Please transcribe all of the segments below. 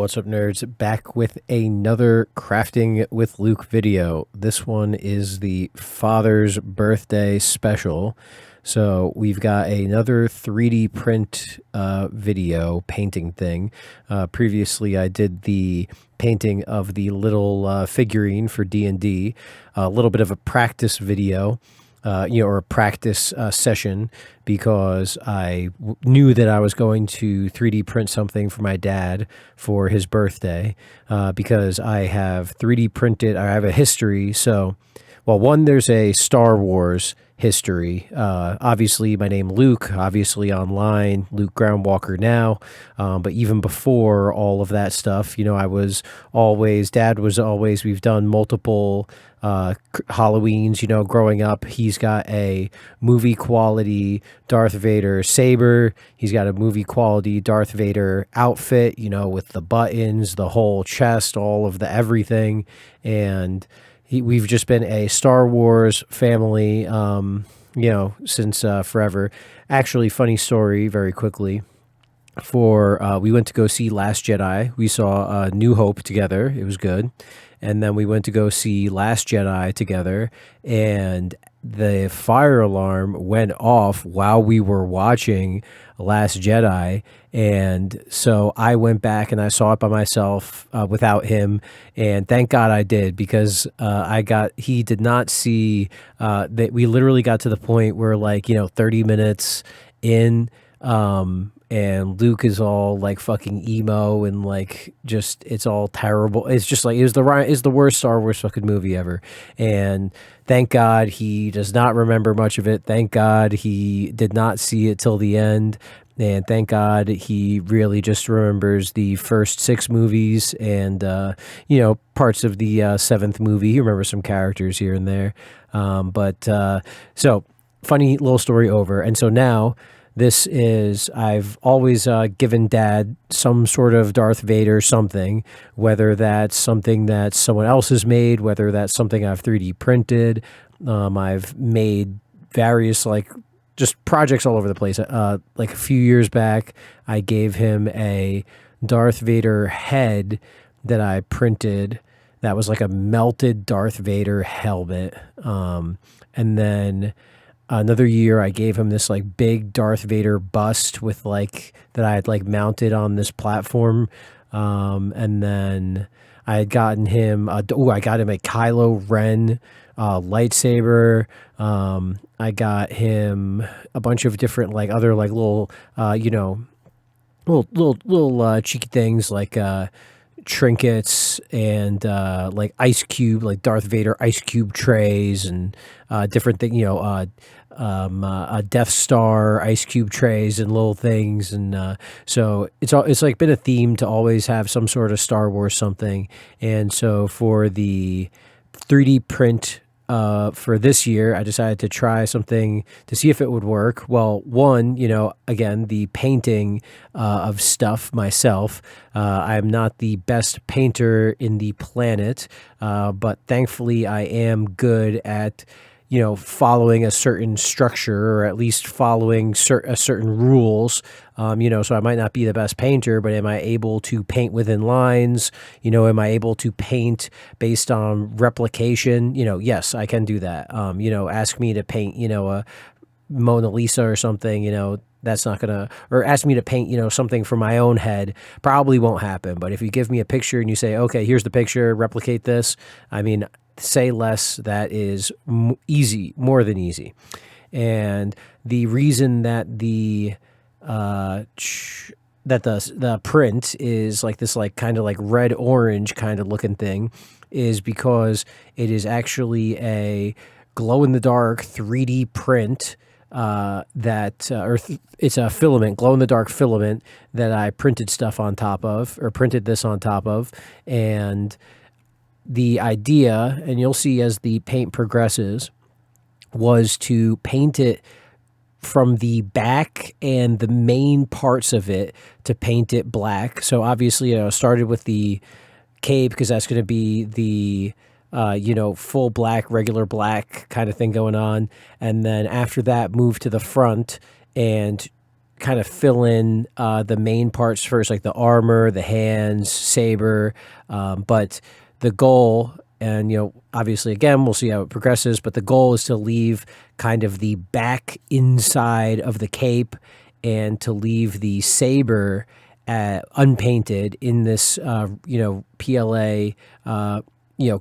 What's up, nerds? Back with another Crafting with Luke video. This one is the Father's Birthday special. So we've got another 3D print video painting thing. Previously, I did the painting of the little figurine for D&D, a little bit of a practice video. Or a practice session, because I knew that I was going to 3D print something for my dad for his birthday, because I have 3D printed, I have a history. So, well, one, there's a Star Wars history. Obviously, my name Luke, obviously online, Luke Groundwalker now. But even before all of that stuff, Dad was always, we've done multiple Halloweens, growing up. He's got a movie quality Darth Vader saber. He's got a movie quality Darth Vader outfit, with the buttons, the whole chest, all of the everything. And we've just been a Star Wars family, since forever. Actually, funny story, very quickly. We went to go see Last Jedi. We saw New Hope together. It was good. And then we went to go see Last Jedi together, and the fire alarm went off while we were watching Last Jedi. And so I went back and I saw it by myself without him. And thank God I did, because he did not see that we literally got to the point where 30 minutes in, and Luke is all fucking emo and it's all terrible. It's just it's the worst Star Wars fucking movie ever. And thank God he does not remember much of it. Thank God he did not see it till the end. And thank God he really just remembers the first 6 movies and, parts of the 7th movie. He remembers some characters here and there. So funny little story over. And so now, I've always given Dad some sort of Darth Vader something, whether that's something that someone else has made, whether that's something I've 3D printed. I've made various just projects all over the place. A few years back, I gave him a Darth Vader head that I printed. That was like a melted Darth Vader helmet. And then another year, I gave him this big Darth Vader bust with that I had mounted on this platform. And then I had gotten him, I got him a Kylo Ren lightsaber. I got him a bunch of different other little little cheeky things trinkets and ice cube, Darth Vader ice cube trays and different things, a Death Star ice cube trays and little things. And so it's been a theme to always have some sort of Star Wars something. And so for the 3D print for this year, I decided to try something to see if it would work. Well, one, again, the painting of stuff myself. I'm not the best painter in the planet, but thankfully I am good at following a certain structure, or at least following certain rules. So I might not be the best painter, but am I able to paint within lines? Am I able to paint based on replication? Yes, I can do that. Ask me to paint, a Mona Lisa or something, that's not gonna, or ask me to paint, something from my own head, probably won't happen. But if you give me a picture and you say, okay, here's the picture, replicate this, say less, that is easy, more than easy. And the reason that the print is this kind of red orange kind of looking thing is because it is actually a glow in the dark 3D print it's a filament, glow in the dark filament that I printed stuff on top of, or printed this on top of. And the idea, and you'll see as the paint progresses, was to paint it from the back and the main parts of it to paint it black. So obviously I started with the cape, because that's going to be the full black, regular black kind of thing going on. And then after that, moved to the front and kind of fill in the main parts first, like the armor, the hands, saber. But the goal, and obviously, again, we'll see how it progresses. But the goal is to leave kind of the back inside of the cape, and to leave the saber unpainted in this, PLA,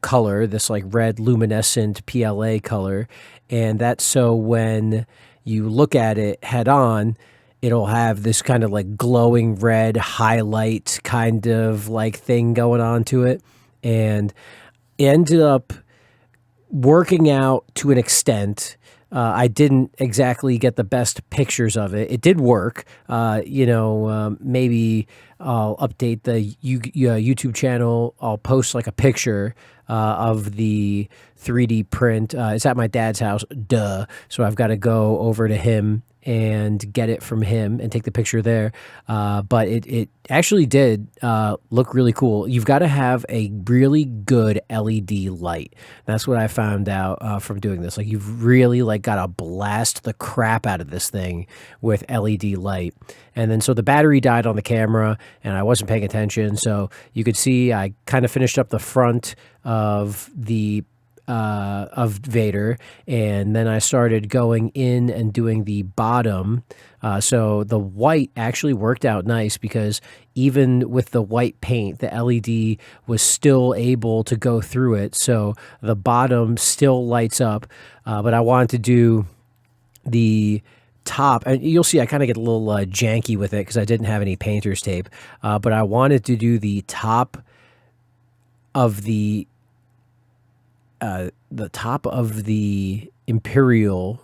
color, this like red luminescent PLA color. And that's so when you look at it head on, it'll have this kind of like glowing red highlight kind of like thing going on to it. And it ended up working out to an extent. I didn't exactly get the best pictures of it. It did work. Maybe I'll update the YouTube channel. I'll post like a picture of the 3D print. It's at my dad's house, duh. So I've got to go over to him and get it from him and take the picture there. But it actually did look really cool. You've got to have a really good LED light. That's what I found out from doing this. Like, you've really like got to blast the crap out of this thing with LED light. And then so the battery died on the camera and I wasn't paying attention. So you could see I kind of finished up the front of the of Vader, and then I started going in and doing the bottom. So the white actually worked out nice, because even with the white paint, the LED was still able to go through it. So the bottom still lights up, but I wanted to do the top, and you'll see I kind of get a little janky with it because I didn't have any painter's tape, but I wanted to do the top of the Imperial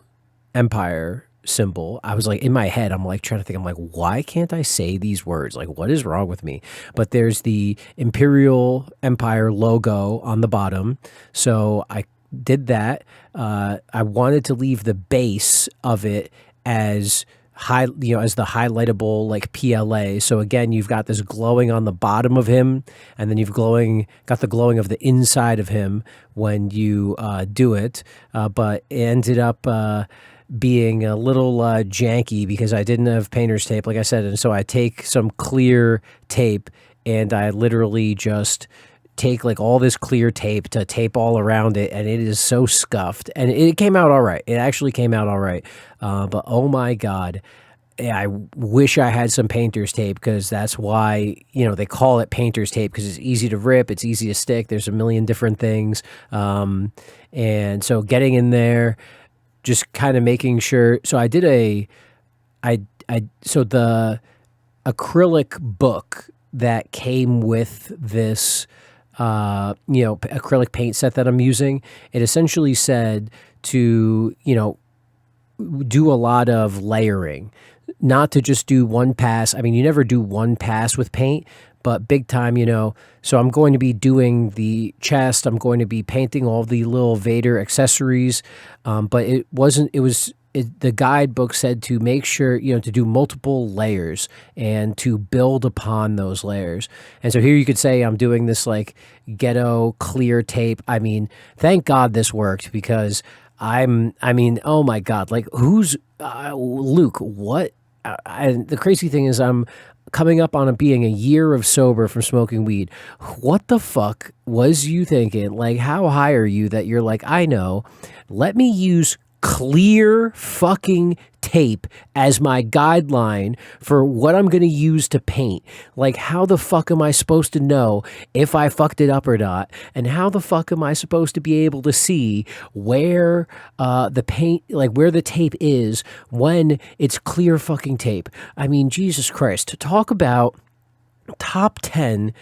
Empire symbol. I was like, in my head, I'm like trying to think, I'm like, why can't I say these words? Like, what is wrong with me? But there's the Imperial Empire logo on the bottom. So I did that. I wanted to leave the base of it as as the highlightable like PLA. So again, you've got this glowing on the bottom of him, and then you've got the glowing of the inside of him when you do it. But it ended up being a little janky because I didn't have painter's tape, like I said. And so I take some clear tape and I literally just take like all this clear tape to tape all around it, and it is so scuffed, and it came out all right. It actually came out all right. But oh my God, I wish I had some painter's tape, because that's why, they call it painter's tape, because it's easy to rip, it's easy to stick. There's a million different things. And so getting in there, just kind of making sure. So I did so the acrylic book that came with this acrylic paint set that I'm using, it essentially said to, do a lot of layering, not to just do one pass. I mean, you never do one pass with paint, but big time, so I'm going to be doing the chest. I'm going to be painting all the little Vader accessories. But the guidebook said to make sure, to do multiple layers and to build upon those layers. And so here you could say I'm doing this like ghetto clear tape. I mean, thank God this worked, because oh my God, like who's Luke? What? And the crazy thing is, I'm coming up on being a year of sober from smoking weed. What the fuck was you thinking? Like, how high are you that you're like, I know, let me use clear fucking tape as my guideline for what I'm going to use to paint? Like, how the fuck am I supposed to know if I fucked it up or not? And how the fuck am I supposed to be able to see where the paint, like where the tape is when it's clear fucking tape? I mean, Jesus Christ, talk about top 10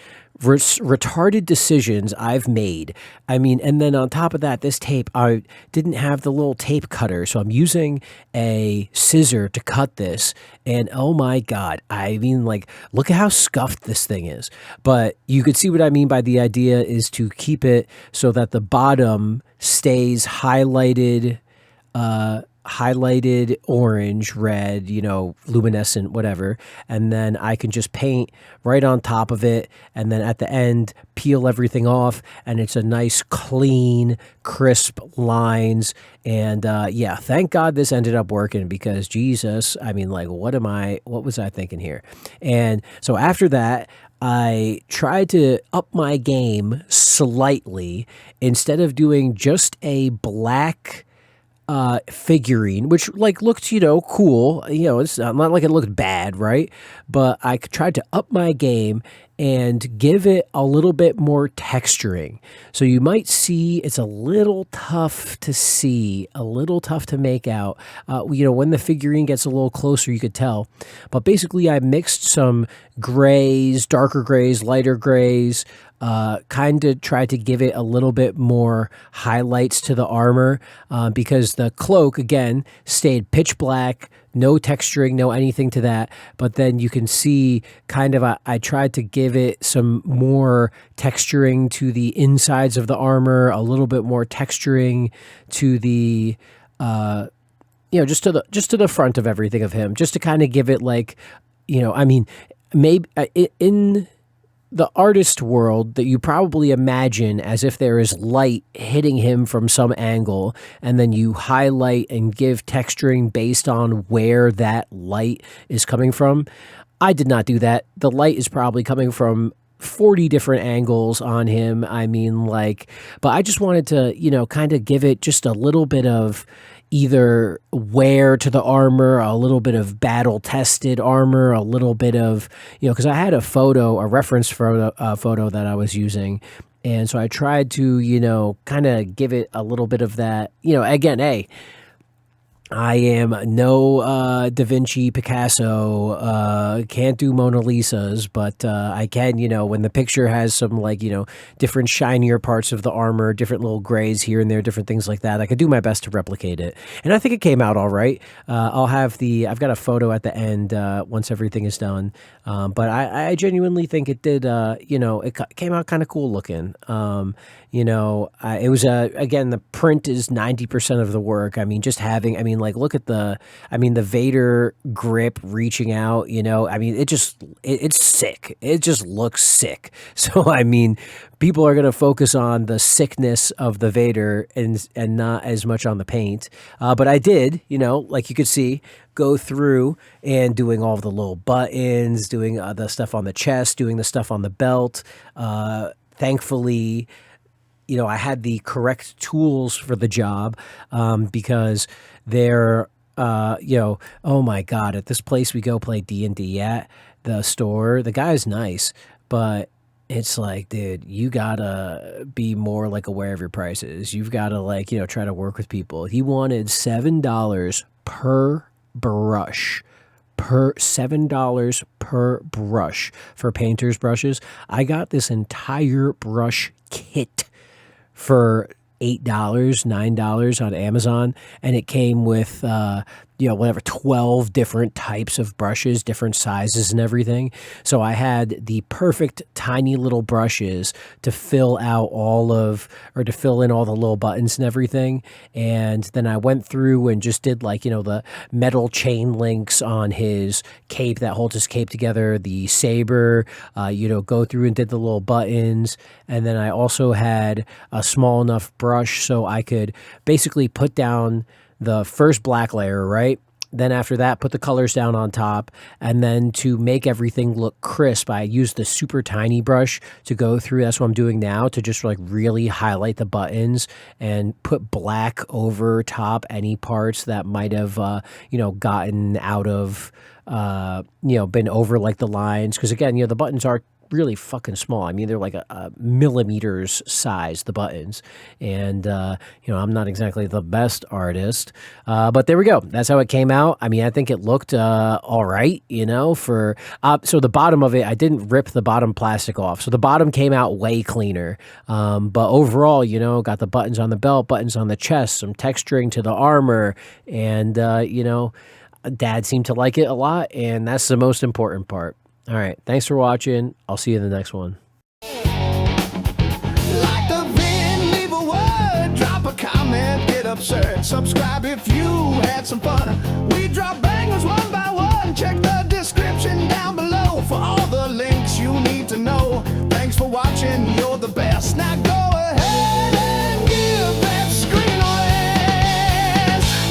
retarded decisions I've made. I mean, and then on top of that, this tape, I didn't have the little tape cutter, so I'm using a scissor to cut this, and oh my God, I mean, like, look at how scuffed this thing is. But you could see what I mean by the idea is to keep it so that the bottom stays highlighted highlighted orange, red, luminescent, whatever. And then I can just paint right on top of it. And then at the end, peel everything off. And it's a nice, clean, crisp lines. And yeah, thank God this ended up working, because Jesus, I mean, like, what was I thinking here? And so after that, I tried to up my game slightly. Instead of doing just a black figurine, which like looked, cool. It's not like it looked bad, right? But I tried to up my game and give it a little bit more texturing. So you might see it's a little tough to see, a little tough to make out. When the figurine gets a little closer, you could tell. But basically, I mixed some grays, darker grays, lighter grays, kind of tried to give it a little bit more highlights to the armor, because the cloak, again, stayed pitch black, no texturing, no anything to that. But then you can see kind of, I tried to give it some more texturing to the insides of the armor, a little bit more texturing to the, just to the front of everything of him, just to kind of give it like, maybe in the artist world that you probably imagine as if there is light hitting him from some angle, and then you highlight and give texturing based on where that light is coming from. I did not do that. The light is probably coming from 40 different angles on him. But I just wanted to, kind of give it just a little bit of either wear to the armor, a little bit of battle tested armor, a little bit of, because I had a reference photo that I was using. And so I tried to, kind of give it a little bit of that, again, hey, I am no Da Vinci, Picasso, can't do Mona Lisas, but I can, when the picture has some different shinier parts of the armor, different little grays here and there, different things like that, I could do my best to replicate it. And I think it came out all right. I've got a photo at the end once everything is done. But I genuinely think it did, it came out kind of cool looking. It was, again, the print is 90% of the work. Look at the Vader grip reaching out, it's sick. It just looks sick. So, people are going to focus on the sickness of the Vader and not as much on the paint. But I did, like you could see, go through and doing all of the little buttons, doing the stuff on the chest, doing the stuff on the belt. Thankfully, I had the correct tools for the job, because they're, oh my God, at this place we go play D&D at, the store, the guy's nice, but it's like, dude, you gotta be more aware of your prices. You've gotta try to work with people. He wanted $7 per brush. $7 per brush for painter's brushes. I got this entire brush kit for $8, $9 on Amazon, and it came with 12 different types of brushes, different sizes and everything. So I had the perfect tiny little brushes to fill in all the little buttons and everything. And then I went through and just did the metal chain links on his cape that holds his cape together, the saber, go through and did the little buttons. And then I also had a small enough brush so I could basically put down the first black layer, right? Then after that, put the colors down on top. And then to make everything look crisp, I used the super tiny brush to go through. That's what I'm doing now, to just really highlight the buttons and put black over top any parts that might have, gotten out of, been over the lines. Because again, the buttons are really fucking small. They're like a millimeters size, the buttons. And, I'm not exactly the best artist, but there we go. That's how it came out. I think it looked all right, so the bottom of it, I didn't rip the bottom plastic off. So the bottom came out way cleaner. But overall, got the buttons on the belt, buttons on the chest, some texturing to the armor. And, Dad seemed to like it a lot. And that's the most important part. All right. Thanks for watching. I'll see you in the next one. Like the wind, leave a word, drop a comment, get up. search. Subscribe if you had some fun. We drop bangers one by one. Check the description down below for all the links you need to know. Thanks for watching, you're the best. Now go